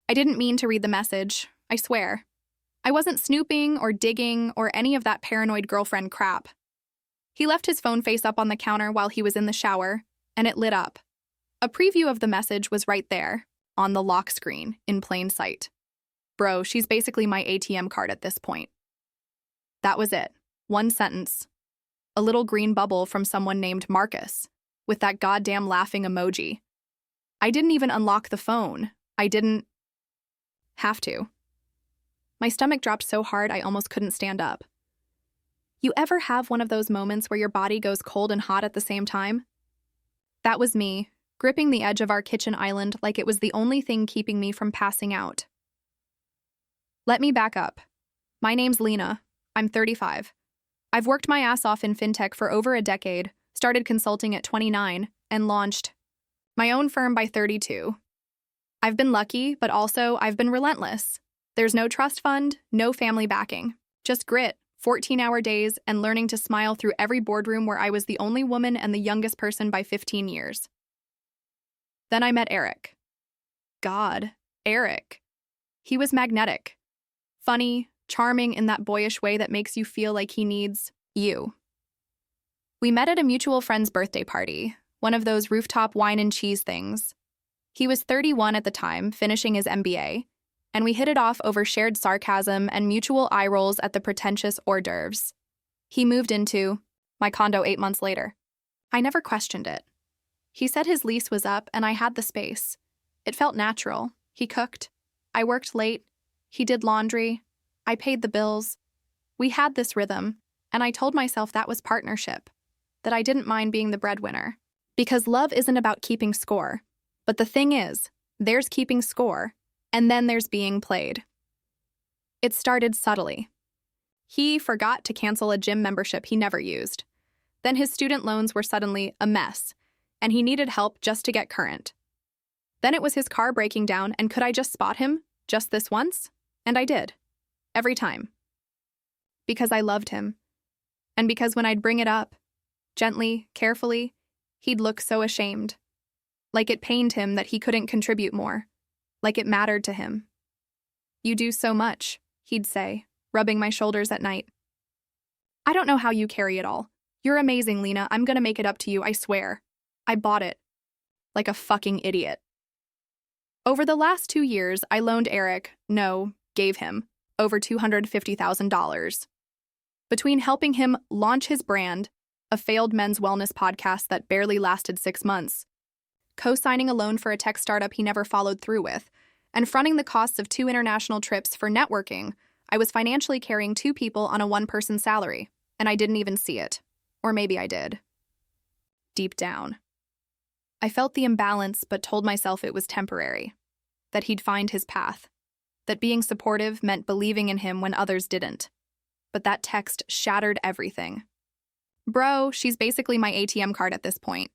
I didn't mean to read the message, I swear. I wasn't snooping or digging or any of that paranoid girlfriend crap. He left his phone face up on the counter while he was in the shower, and it lit up. A preview of the message was right there, on the lock screen, in plain sight. Bro, she's basically my ATM card at this point. That was it. One sentence. A little green bubble from someone named Marcus, with that goddamn laughing emoji. I didn't even unlock the phone. I didn't have to. My stomach dropped so hard I almost couldn't stand up. You ever have one of those moments where your body goes cold and hot at the same time? That was me, gripping the edge of our kitchen island like it was the only thing keeping me from passing out. Let me back up. My name's Lena. I'm 35. I've worked my ass off in fintech for over a decade, started consulting at 29, and launched my own firm by 32. I've been lucky, but also I've been relentless. There's no trust fund, no family backing, just grit, 14-hour days, and learning to smile through every boardroom where I was the only woman and the youngest person by 15 years. Then I met Eric. God, Eric. He was magnetic. Funny, charming in that boyish way that makes you feel like he needs you. We met at a mutual friend's birthday party, one of those rooftop wine and cheese things. He was 31 at the time, finishing his MBA, and we hit it off over shared sarcasm and mutual eye rolls at the pretentious hors d'oeuvres. He moved into my condo 8 months later. I never questioned it. He said his lease was up and I had the space. It felt natural. He cooked. I worked late. He did laundry. I paid the bills. We had this rhythm, and I told myself that was partnership, that I didn't mind being the breadwinner. Because love isn't about keeping score. But the thing is, there's keeping score, and then there's being played. It started subtly. He forgot to cancel a gym membership he never used. Then his student loans were suddenly a mess, and he needed help just to get current. Then it was his car breaking down, and could I just spot him, just this once? And I did. Every time. Because I loved him. And because when I'd bring it up, gently, carefully, he'd look so ashamed. Like it pained him that he couldn't contribute more. Like it mattered to him. You do so much, he'd say, rubbing my shoulders at night. I don't know how you carry it all. You're amazing, Lena. I'm gonna make it up to you, I swear. I bought it. Like a fucking idiot. Over the last 2 years, I loaned Eric, gave him, over $250,000. Between helping him launch his brand, a failed men's wellness podcast that barely lasted 6 months, co-signing a loan for a tech startup he never followed through with, and fronting the costs of 2 international trips for networking, I was financially carrying 2 people on a 1-person salary, and I didn't even see it. Or maybe I did. Deep down. I felt the imbalance but told myself it was temporary, that he'd find his path, that being supportive meant believing in him when others didn't. But that text shattered everything. Bro, she's basically my ATM card at this point.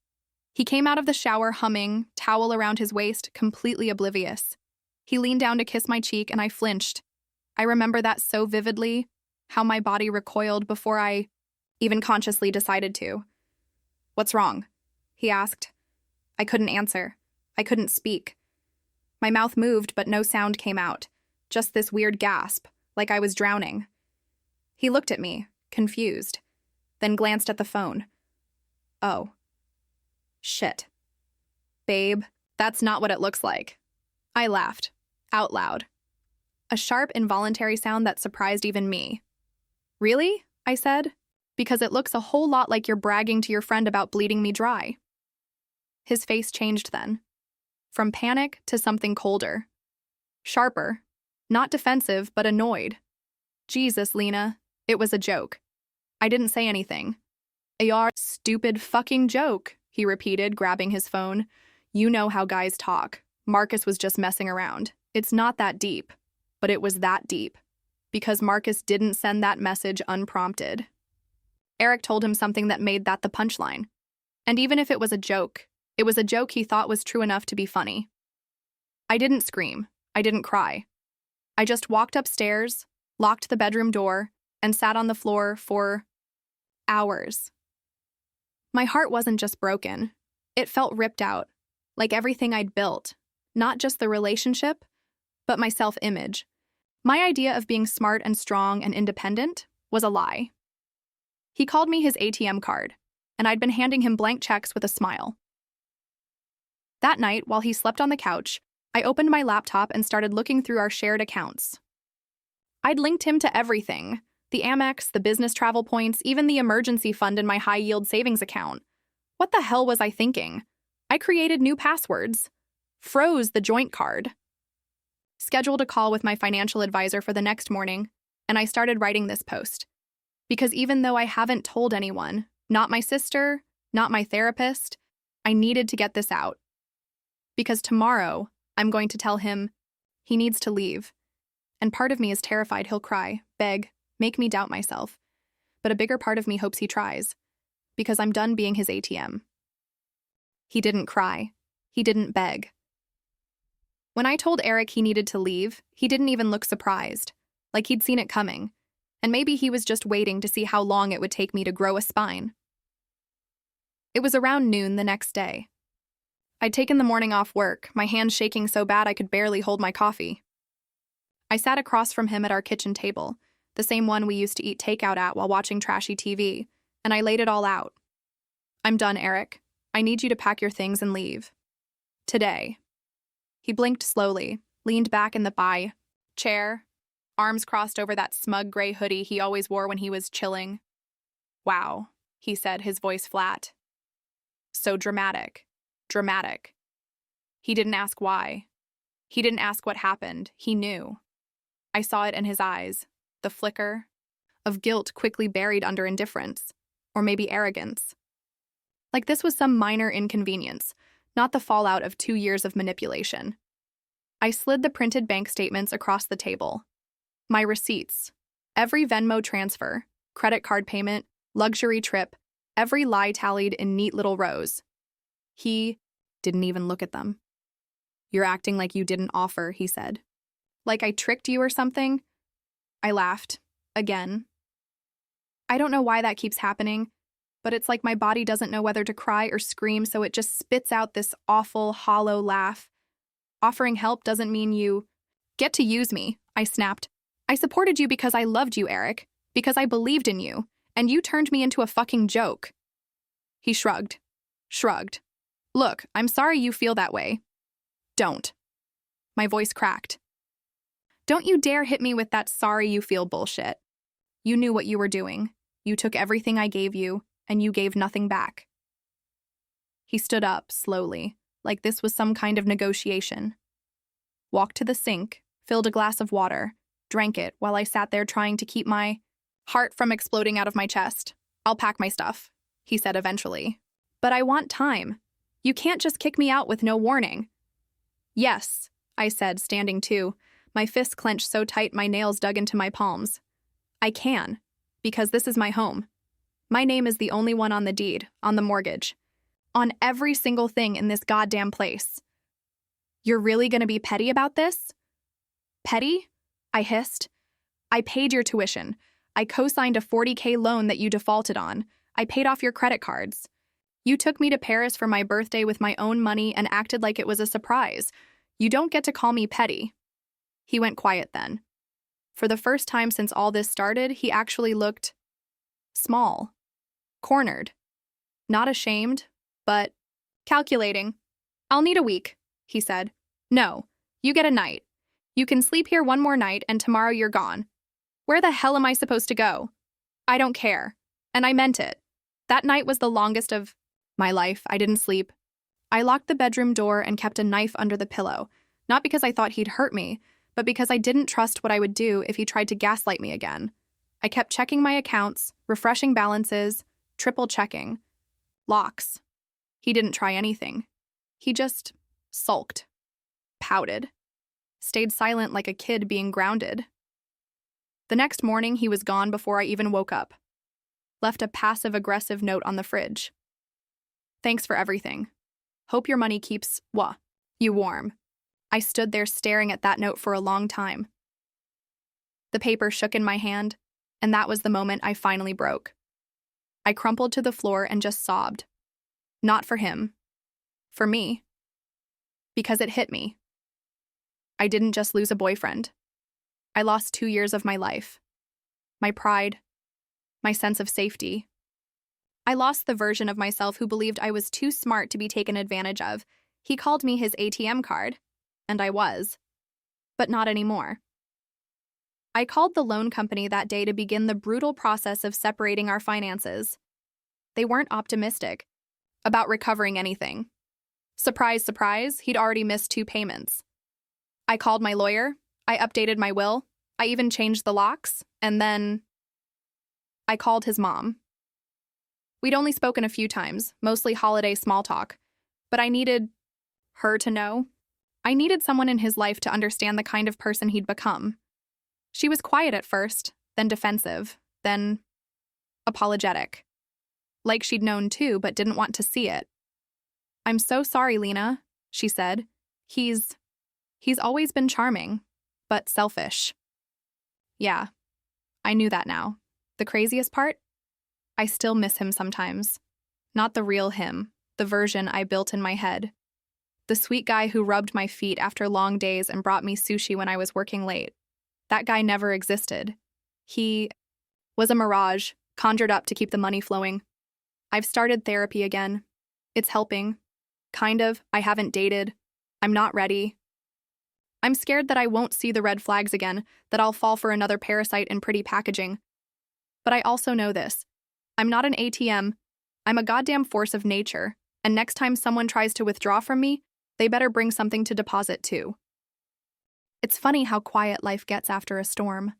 He came out of the shower humming, towel around his waist, completely oblivious. He leaned down to kiss my cheek and I flinched. I remember that so vividly, how my body recoiled before I even consciously decided to. "What's wrong?" he asked. I couldn't answer. I couldn't speak. My mouth moved, but no sound came out. Just this weird gasp, like I was drowning. He looked at me, confused, then glanced at the phone. Oh. Shit. Babe, that's not what it looks like. I laughed, out loud. A sharp, involuntary sound that surprised even me. Really? I said. Because it looks a whole lot like you're bragging to your friend about bleeding me dry. His face changed then. From panic to something colder. Sharper. Not defensive, but annoyed. Jesus, Lena. It was a joke. I didn't say anything. "A stupid fucking joke," he repeated, grabbing his phone. "You know how guys talk. Marcus was just messing around. It's not that deep." But it was that deep. Because Marcus didn't send that message unprompted. Eric told him something that made that the punchline. And even if it was a joke, it was a joke he thought was true enough to be funny. I didn't scream. I didn't cry. I just walked upstairs, locked the bedroom door, and sat on the floor for hours. My heart wasn't just broken. It felt ripped out, like everything I'd built. Not just the relationship, but my self-image. My idea of being smart and strong and independent was a lie. He called me his ATM card, and I'd been handing him blank checks with a smile. That night, while he slept on the couch, I opened my laptop and started looking through our shared accounts. I'd linked him to everything: the Amex, the business travel points, even the emergency fund in my high-yield savings account. What the hell was I thinking? I created new passwords, froze the joint card, scheduled a call with my financial advisor for the next morning, and I started writing this post. Because even though I haven't told anyone, not my sister, not my therapist, I needed to get this out. Because tomorrow, I'm going to tell him he needs to leave. And part of me is terrified he'll cry, beg, make me doubt myself. But a bigger part of me hopes he tries, because I'm done being his ATM. He didn't cry. He didn't beg. When I told Eric he needed to leave, he didn't even look surprised, like he'd seen it coming. And maybe he was just waiting to see how long it would take me to grow a spine. It was around noon the next day. I'd taken the morning off work, my hands shaking so bad I could barely hold my coffee. I sat across from him at our kitchen table, the same one we used to eat takeout at while watching trashy TV, and I laid it all out. I'm done, Eric. I need you to pack your things and leave. Today. He blinked slowly, leaned back in the chair, arms crossed over that smug gray hoodie he always wore when he was chilling. Wow, he said, his voice flat. So dramatic. Dramatic. He didn't ask why. He didn't ask what happened. He knew. I saw it in his eyes, the flicker of guilt quickly buried under indifference, or maybe arrogance. Like this was some minor inconvenience, not the fallout of 2 years of manipulation. I slid the printed bank statements across the table. My receipts, every Venmo transfer, credit card payment, luxury trip, every lie tallied in neat little rows. He didn't even look at them. You're acting like you didn't offer, he said. Like I tricked you or something? I laughed. Again. I don't know why that keeps happening, but it's like my body doesn't know whether to cry or scream, so it just spits out this awful, hollow laugh. Offering help doesn't mean you get to use me, I snapped. I supported you because I loved you, Eric, because I believed in you, and you turned me into a fucking joke. He shrugged. Look, I'm sorry you feel that way. Don't. My voice cracked. Don't you dare hit me with that sorry you feel bullshit. You knew what you were doing. You took everything I gave you, and you gave nothing back. He stood up, slowly, like this was some kind of negotiation. Walked to the sink, filled a glass of water, drank it while I sat there trying to keep my heart from exploding out of my chest. I'll pack my stuff, he said eventually. But I want time. You can't just kick me out with no warning. Yes, I said, standing too, my fists clenched so tight my nails dug into my palms. I can, because this is my home. My name is the only one on the deed, on the mortgage, on every single thing in this goddamn place. You're really gonna be petty about this? Petty? I hissed. I paid your tuition. I co-signed a $40,000 loan that you defaulted on. I paid off your credit cards. You took me to Paris for my birthday with my own money and acted like it was a surprise. You don't get to call me petty. He went quiet then. For the first time since all this started, he actually looked small, cornered, not ashamed, but calculating. I'll need a week, he said. No, you get a night. You can sleep here one more night and tomorrow you're gone. Where the hell am I supposed to go? I don't care. And I meant it. That night was the longest of my life. I didn't sleep. I locked the bedroom door and kept a knife under the pillow, not because I thought he'd hurt me, but because I didn't trust what I would do if he tried to gaslight me again. I kept checking my accounts, refreshing balances, triple checking. Locks. He didn't try anything. He just sulked, pouted, stayed silent like a kid being grounded. The next morning, he was gone before I even woke up. Left a passive-aggressive note on the fridge. Thanks for everything. Hope your money keeps, you warm. I stood there staring at that note for a long time. The paper shook in my hand, and that was the moment I finally broke. I crumpled to the floor and just sobbed. Not for him. For me. Because it hit me. I didn't just lose a boyfriend. I lost 2 years of my life. My pride, my sense of safety. I lost the version of myself who believed I was too smart to be taken advantage of. He called me his ATM card, and I was. But not anymore. I called the loan company that day to begin the brutal process of separating our finances. They weren't optimistic about recovering anything. Surprise, surprise, he'd already missed 2 payments. I called my lawyer, I updated my will, I even changed the locks, and then I called his mom. We'd only spoken a few times, mostly holiday small talk, but I needed her to know. I needed someone in his life to understand the kind of person he'd become. She was quiet at first, then defensive, then apologetic. Like she'd known too, but didn't want to see it. "I'm so sorry, Lena," she said. He's always been charming, but selfish." Yeah, I knew that now. The craziest part? I still miss him sometimes. Not the real him, the version I built in my head. The sweet guy who rubbed my feet after long days and brought me sushi when I was working late. That guy never existed. He was a mirage, conjured up to keep the money flowing. I've started therapy again. It's helping. Kind of. I haven't dated. I'm not ready. I'm scared that I won't see the red flags again, that I'll fall for another parasite in pretty packaging. But I also know this. I'm not an ATM. I'm a goddamn force of nature, and next time someone tries to withdraw from me, they better bring something to deposit too. It's funny how quiet life gets after a storm.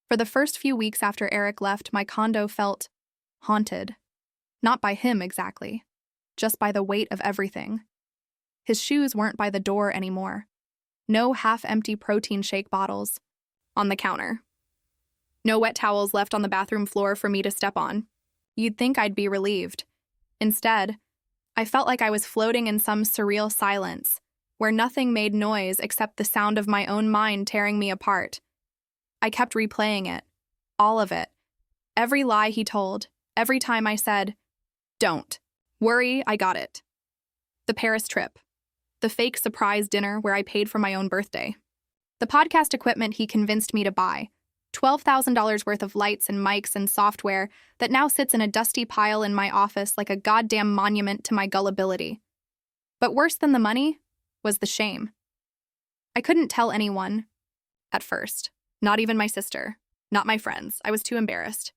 For the first few weeks after Eric left, my condo felt haunted. Not by him exactly, just by the weight of everything. His shoes weren't by the door anymore. No half-empty protein shake bottles on the counter. No wet towels left on the bathroom floor for me to step on. You'd think I'd be relieved. Instead, I felt like I was floating in some surreal silence, where nothing made noise except the sound of my own mind tearing me apart. I kept replaying it, all of it. Every lie he told, every time I said, "Don't worry, I got it." The Paris trip. The fake surprise dinner where I paid for my own birthday. The podcast equipment he convinced me to buy. $12,000 worth of lights and mics and software that now sits in a dusty pile in my office like a goddamn monument to my gullibility. But worse than the money was the shame. I couldn't tell anyone at first. Not even my sister. Not my friends. I was too embarrassed.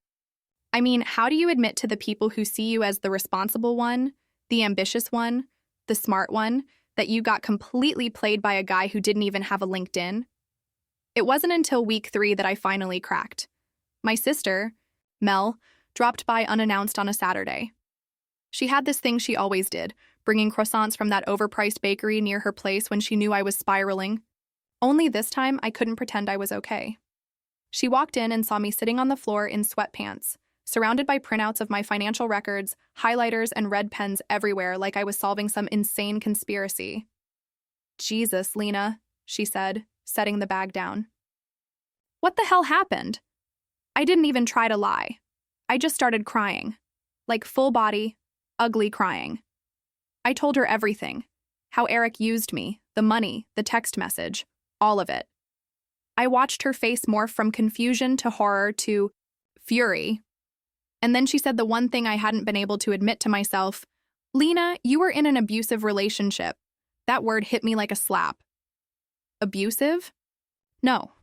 I mean, how do you admit to the people who see you as the responsible one, the ambitious one, the smart one, that you got completely played by a guy who didn't even have a LinkedIn? It wasn't until week 3 that I finally cracked. My sister, Mel, dropped by unannounced on a Saturday. She had this thing she always did, bringing croissants from that overpriced bakery near her place when she knew I was spiraling. Only this time, I couldn't pretend I was okay. She walked in and saw me sitting on the floor in sweatpants, surrounded by printouts of my financial records, highlighters, and red pens everywhere like I was solving some insane conspiracy. "Jesus, Lena," she said, setting the bag down. What the hell happened? I didn't even try to lie. I just started crying. Like full body, ugly crying. I told her everything. How Eric used me, the money, the text message, all of it. I watched her face morph from confusion to horror to fury. And then she said the one thing I hadn't been able to admit to myself. "Lena, you were in an abusive relationship." That word hit me like a slap. Abusive? No.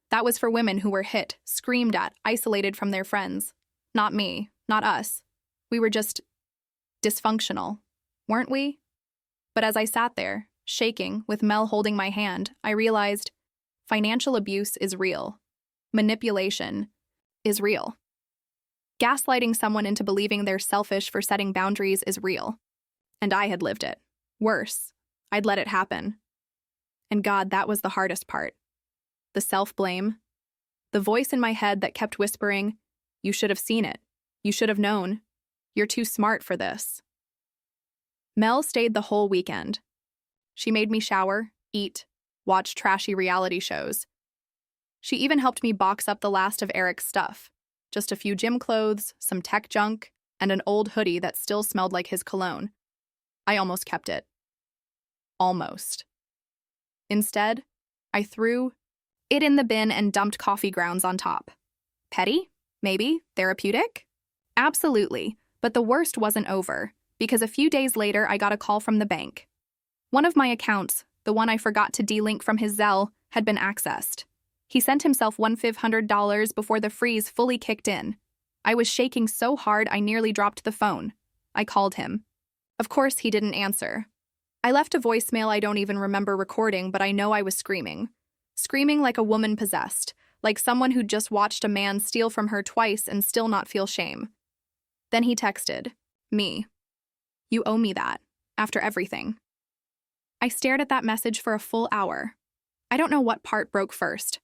That was for women who were hit, screamed at, isolated from their friends. Not me, not us. We were just dysfunctional, weren't we? But as I sat there, shaking, with Mel holding my hand, I realized financial abuse is real. Manipulation is real. Gaslighting someone into believing they're selfish for setting boundaries is real. And I had lived it. Worse, I'd let it happen. And God, that was the hardest part. The self-blame. The voice in my head that kept whispering, "You should have seen it. You should have known. You're too smart for this." Mel stayed the whole weekend. She made me shower, eat, watch trashy reality shows. She even helped me box up the last of Eric's stuff. Just a few gym clothes, some tech junk, and an old hoodie that still smelled like his cologne. I almost kept it. Almost. Instead, I threw it in the bin and dumped coffee grounds on top. Petty? Maybe. Therapeutic? Absolutely. But the worst wasn't over, because a few days later I got a call from the bank. One of my accounts, the one I forgot to delink from his Zelle, had been accessed. He sent himself $1,500 before the freeze fully kicked in. I was shaking so hard I nearly dropped the phone. I called him. Of course, he didn't answer. I left a voicemail I don't even remember recording, but I know I was screaming. Screaming like a woman possessed, like someone who'd just watched a man steal from her twice and still not feel shame. Then he texted, me. You owe me that, after everything. I stared at that message for a full hour. I don't know what part broke first.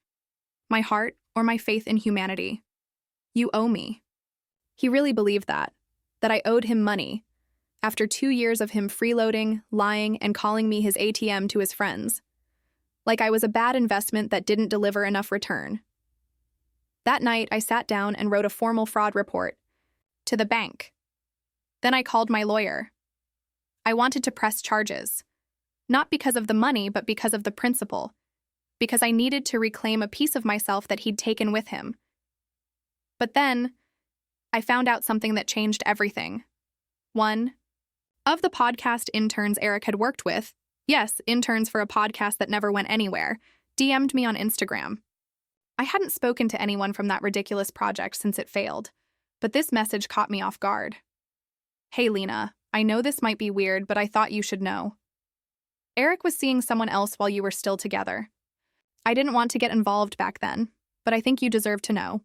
My heart or my faith in humanity. You owe me. He really believed that I owed him money, after 2 years of him freeloading, lying, and calling me his ATM to his friends. Like I was a bad investment that didn't deliver enough return. That night, I sat down and wrote a formal fraud report to the bank. Then I called my lawyer. I wanted to press charges, not because of the money, but because of the principle, because I needed to reclaim a piece of myself that he'd taken with him. But then, I found out something that changed everything. One of the podcast interns Eric had worked with, yes, interns for a podcast that never went anywhere, DM'd me on Instagram. I hadn't spoken to anyone from that ridiculous project since it failed, but this message caught me off guard. Hey, Lena, I know this might be weird, but I thought you should know. Eric was seeing someone else while you were still together. I didn't want to get involved back then, but I think you deserve to know.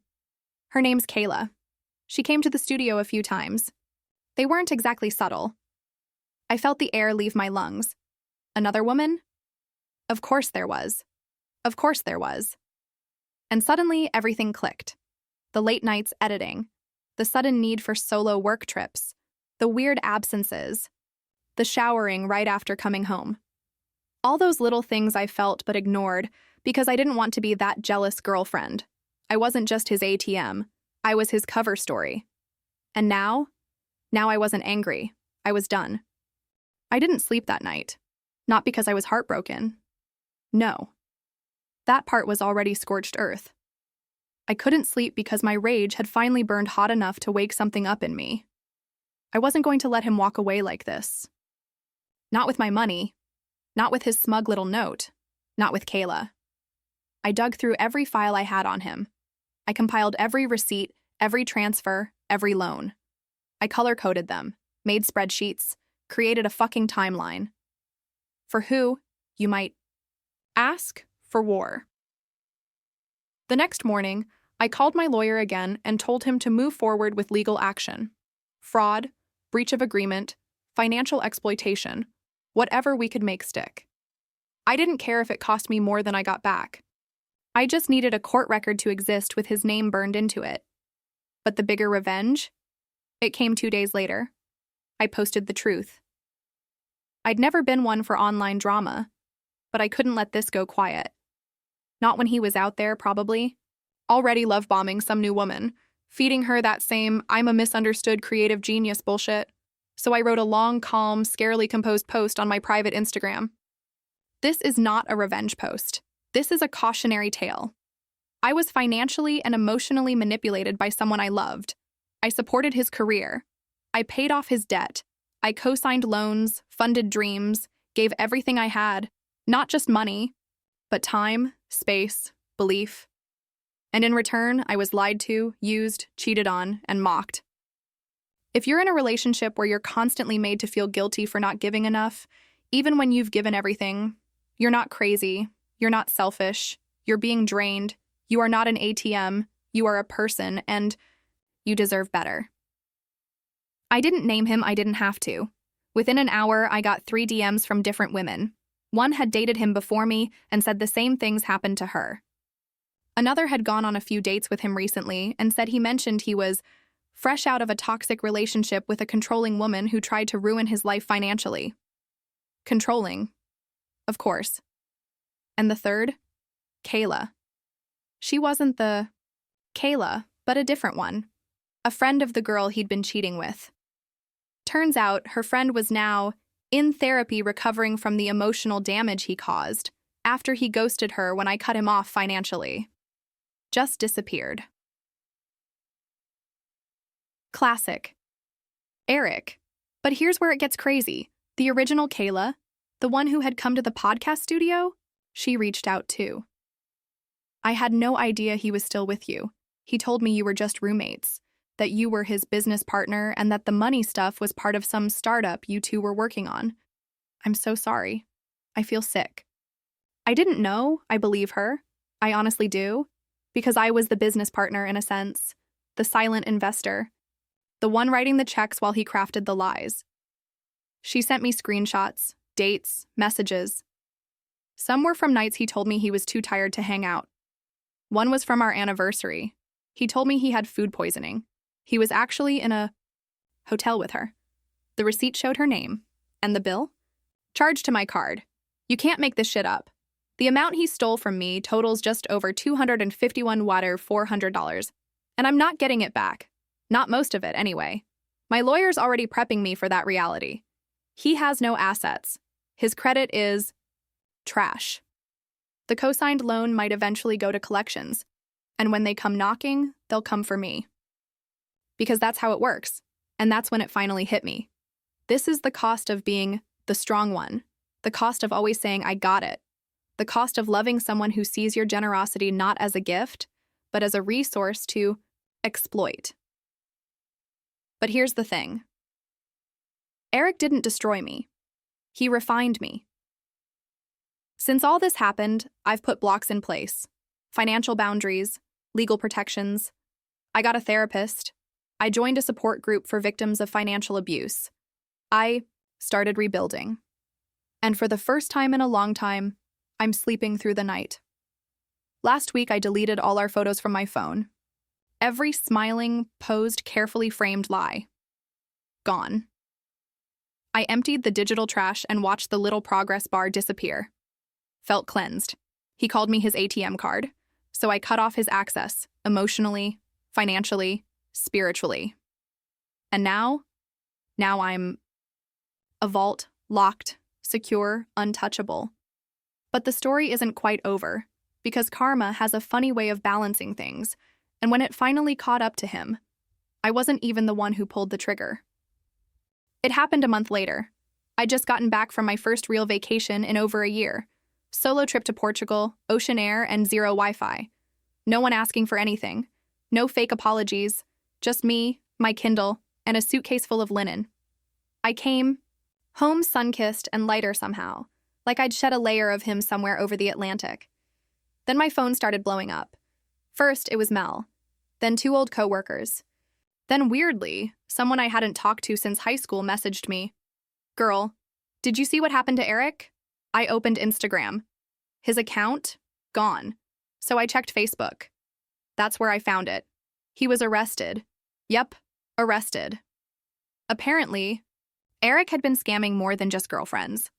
Her name's Kayla. She came to the studio a few times. They weren't exactly subtle. I felt the air leave my lungs. Another woman? Of course there was. Of course there was. And suddenly everything clicked. The late nights editing, the sudden need for solo work trips, the weird absences, the showering right after coming home. All those little things I felt but ignored because I didn't want to be that jealous girlfriend. I wasn't just his ATM. I was his cover story. And now I wasn't angry. I was done. I didn't sleep that night. Not because I was heartbroken. No. That part was already scorched earth. I couldn't sleep because my rage had finally burned hot enough to wake something up in me. I wasn't going to let him walk away like this. Not with my money. Not with his smug little note. Not with Kayla. I dug through every file I had on him. I compiled every receipt, every transfer, every loan. I color-coded them, made spreadsheets, created a fucking timeline. For who, you might ask? For war. The next morning, I called my lawyer again and told him to move forward with legal action. Fraud, breach of agreement, financial exploitation, whatever we could make stick. I didn't care if it cost me more than I got back. I just needed a court record to exist with his name burned into it. But the bigger revenge? It came 2 days later. I posted the truth. I'd never been one for online drama, but I couldn't let this go quiet. Not when he was out there, probably. Already love-bombing some new woman, feeding her that same I'm a misunderstood creative genius bullshit. So I wrote a long, calm, scarily composed post on my private Instagram. This is not a revenge post. This is a cautionary tale. I was financially and emotionally manipulated by someone I loved. I supported his career. I paid off his debt. I co-signed loans, funded dreams, gave everything I had, not just money, but time, space, belief. And in return, I was lied to, used, cheated on, and mocked. If you're in a relationship where you're constantly made to feel guilty for not giving enough, even when you've given everything, you're not crazy, you're not selfish, you're being drained, you are not an ATM, you are a person, and you deserve better. I didn't name him, I didn't have to. Within an hour, I got 3 DMs from different women. One had dated him before me and said the same things happened to her. Another had gone on a few dates with him recently and said he mentioned he was fresh out of a toxic relationship with a controlling woman who tried to ruin his life financially. Controlling. Of course. And the third? Kayla. She wasn't the Kayla, but a different one. A friend of the girl he'd been cheating with. Turns out her friend was now in therapy recovering from the emotional damage he caused, after he ghosted her when I cut him off financially. Just disappeared. Classic. Eric. But here's where it gets crazy. The original Kayla, the one who had come to the podcast studio, she reached out too. I had no idea he was still with you. He told me you were just roommates, that you were his business partner, and that the money stuff was part of some startup you two were working on. I'm so sorry. I feel sick. I didn't know. I believe her. I honestly do. Because I was the business partner in a sense, the silent investor, the one writing the checks while he crafted the lies. She sent me screenshots, dates, messages. Some were from nights he told me he was too tired to hang out. One was from our anniversary. He told me he had food poisoning. He was actually in a hotel with her. The receipt showed her name. And the bill? Charged to my card. You can't make this shit up. The amount he stole from me totals just over $251 $400. And I'm not getting it back. Not most of it, anyway. My lawyer's already prepping me for that reality. He has no assets. His credit is trash. The co-signed loan might eventually go to collections, and when they come knocking, they'll come for me. Because that's how it works, and that's when it finally hit me. This is the cost of being the strong one, the cost of always saying, I got it, the cost of loving someone who sees your generosity not as a gift, but as a resource to exploit. But here's the thing. Eric didn't destroy me. He refined me. Since all this happened, I've put blocks in place. Financial boundaries, legal protections. I got a therapist. I joined a support group for victims of financial abuse. I started rebuilding. And for the first time in a long time, I'm sleeping through the night. Last week, I deleted all our photos from my phone. Every smiling, posed, carefully framed lie. Gone. I emptied the digital trash and watched the little progress bar disappear. Felt cleansed. He called me his ATM card, so I cut off his access, emotionally, financially, spiritually. And now I'm a vault, locked, secure, untouchable. But the story isn't quite over, because karma has a funny way of balancing things, and when it finally caught up to him, I wasn't even the one who pulled the trigger. It happened a month later. I'd just gotten back from my first real vacation in over a year. Solo trip to Portugal, ocean air, and zero Wi-Fi. No one asking for anything. No fake apologies. Just me, my Kindle, and a suitcase full of linen. I came home sun-kissed and lighter somehow, like I'd shed a layer of him somewhere over the Atlantic. Then my phone started blowing up. First, it was Mel. Then 2 old coworkers. Then weirdly, someone I hadn't talked to since high school messaged me. Girl, did you see what happened to Eric? I opened Instagram. His account? Gone. So I checked Facebook. That's where I found it. He was arrested. Yep, arrested. Apparently, Eric had been scamming more than just girlfriends.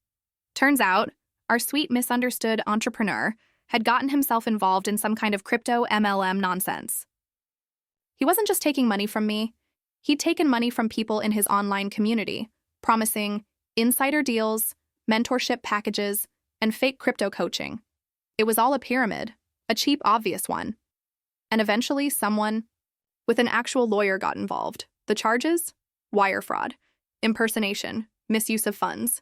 Turns out, our sweet misunderstood entrepreneur had gotten himself involved in some kind of crypto MLM nonsense. He wasn't just taking money from me. He'd taken money from people in his online community, promising insider deals, mentorship packages, and fake crypto coaching. It was all a pyramid, a cheap, obvious one. And eventually, someone with an actual lawyer got involved. The charges? Wire fraud, impersonation, misuse of funds.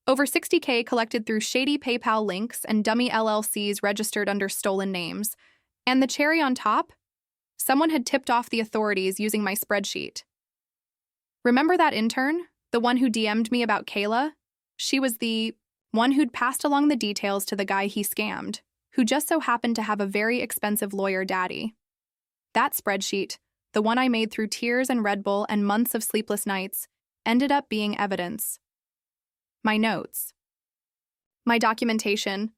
Over $60K collected through shady PayPal links and dummy LLCs registered under stolen names. And the cherry on top? Someone had tipped off the authorities using my spreadsheet. Remember that intern? The one who DM'd me about Kayla? She was the one who'd passed along the details to the guy he scammed, who just so happened to have a very expensive lawyer daddy. That spreadsheet, the one I made through tears and Red Bull and months of sleepless nights, ended up being evidence. My notes. My documentation.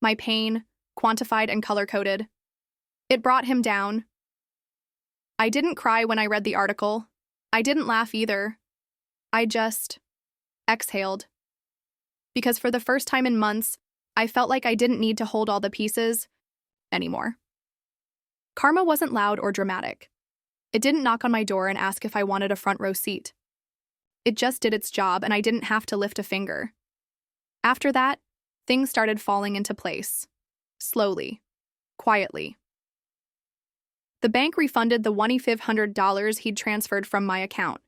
My pain, quantified and color-coded. It brought him down. I didn't cry when I read the article. I didn't laugh either. I just exhaled. Because for the first time in months, I felt like I didn't need to hold all the pieces anymore. Karma wasn't loud or dramatic. It didn't knock on my door and ask if I wanted a front row seat. It just did its job, and I didn't have to lift a finger. After that, Things started falling into place. Slowly. Quietly. The bank refunded the $2,500 he'd transferred from my account.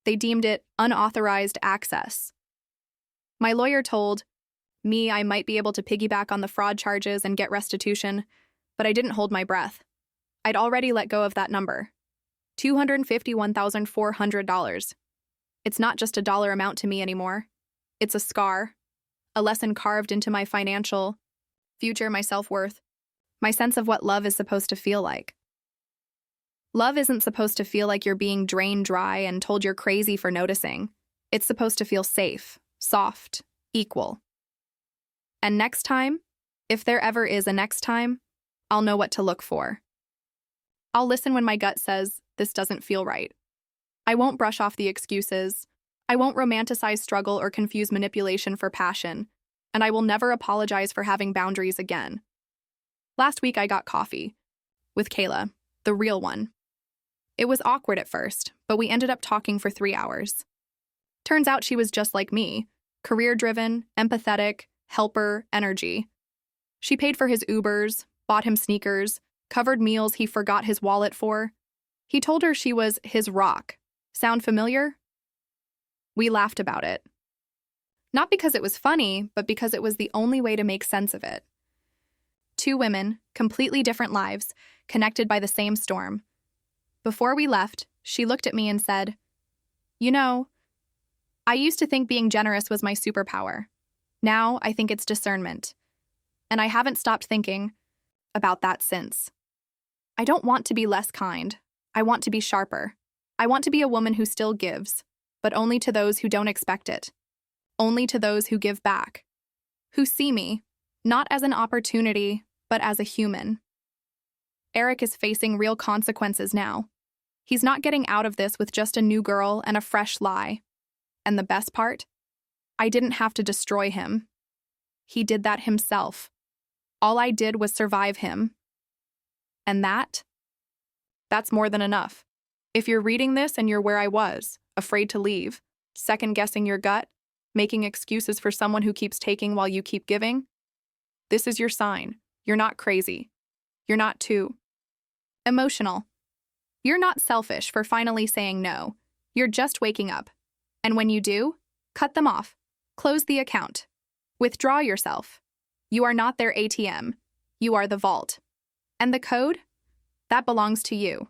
They deemed it unauthorized access. My lawyer told me I might be able to piggyback on the fraud charges and get restitution, but I didn't hold my breath. I'd already let go of that number. $251,400. It's not just a dollar amount to me anymore. It's a scar, a lesson carved into my financial future, my self-worth, my sense of what love is supposed to feel like. Love isn't supposed to feel like you're being drained dry and told you're crazy for noticing. It's supposed to feel safe, soft, equal. And next time, if there ever is a next time, I'll know what to look for. I'll listen when my gut says, this doesn't feel right. I won't brush off the excuses. I won't romanticize struggle or confuse manipulation for passion. And I will never apologize for having boundaries again. Last week I got coffee. With Kayla, the real one. It was awkward at first, but we ended up talking for 3 hours. Turns out she was just like me, career-driven, empathetic, helper, energy. She paid for his Ubers, bought him sneakers, covered meals he forgot his wallet for. He told her she was his rock. Sound familiar? We laughed about it. Not because it was funny, but because it was the only way to make sense of it. Two women, completely different lives, connected by the same storm. Before we left, she looked at me and said, "You know, I used to think being generous was my superpower. Now I think it's discernment. And I haven't stopped thinking about that since. I don't want to be less kind. I want to be sharper. I want to be a woman who still gives, but only to those who don't expect it. Only to those who give back. Who see me, not as an opportunity, but as a human." Eric is facing real consequences now. He's not getting out of this with just a new girl and a fresh lie. And the best part? I didn't have to destroy him. He did that himself. All I did was survive him. And that's more than enough. If you're reading this and you're where I was, afraid to leave, second-guessing your gut, making excuses for someone who keeps taking while you keep giving, this is your sign. You're not crazy. You're not too emotional. You're not selfish for finally saying no. You're just waking up. And when you do, cut them off. Close the account. Withdraw yourself. You are not their ATM. You are the vault. And the code? That belongs to you.